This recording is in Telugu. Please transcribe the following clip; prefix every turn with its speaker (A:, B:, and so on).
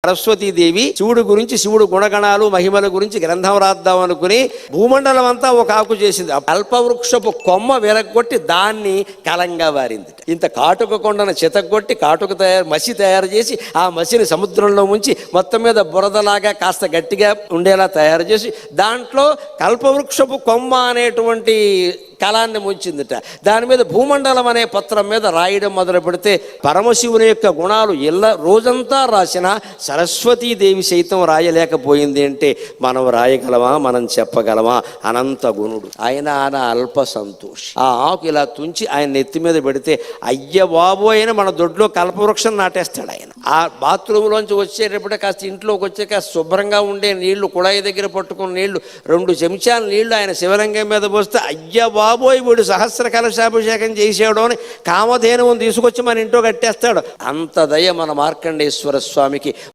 A: సరస్వతీదేవి శివుడు గురించి, శివుడు గుణగణాలు మహిమల గురించి గ్రంథం రాద్దాం అనుకుని భూమండలం అంతా ఒక ఆకు చేసింది. అల్పవృక్షపు కొమ్మ విరగొట్టి దాన్ని కలంగా వారింది. ఇంత కాటుక కొండను చితగొట్టి కాటుక మసి తయారు చేసి ఆ మసిని సముద్రంలో ముంచి మొత్తం మీద బురదలాగా కాస్త గట్టిగా ఉండేలా తయారు చేసి దాంట్లో కల్పవృక్షపు కొమ్మ అనేటువంటి కళాన్ని ముంచిందిట. దాని మీద భూమండలం అనే పత్రం మీద రాయడం మొదలు పెడితే పరమశివుని యొక్క గుణాలు రోజంతా రాసిన సరస్వతీదేవి సైతం రాయలేకపోయింది అంటే మనం రాయగలమా? మనం చెప్పగలమా? అనంత గుణుడు ఆయన అల్ప సంతోషి. ఆ ఆకు ఇలా తుంచి ఆయన నెత్తి మీద పెడితే అయ్య బాబు అయినా మన దొడ్లో కల్పవృక్షం నాటేస్తాడు ఆయన. ఆ బాత్రూంలోంచి వచ్చేటప్పుడే కాస్త ఇంట్లోకి వచ్చే కాస్త శుభ్రంగా ఉండే నీళ్లు, కుళాయి దగ్గర పట్టుకున్న నీళ్లు 2 చెంచాల నీళ్లు ఆయన శివలింగం మీద పోస్తే అయ్య బాబోయ్ వీడు సహస్ర కలశాభిషేకం చేసాడు అని కామధేనువుని తీసుకొచ్చి మన ఇంట్లో కట్టేస్తాడు. అంత దయ మన మార్కండేశ్వర స్వామికి.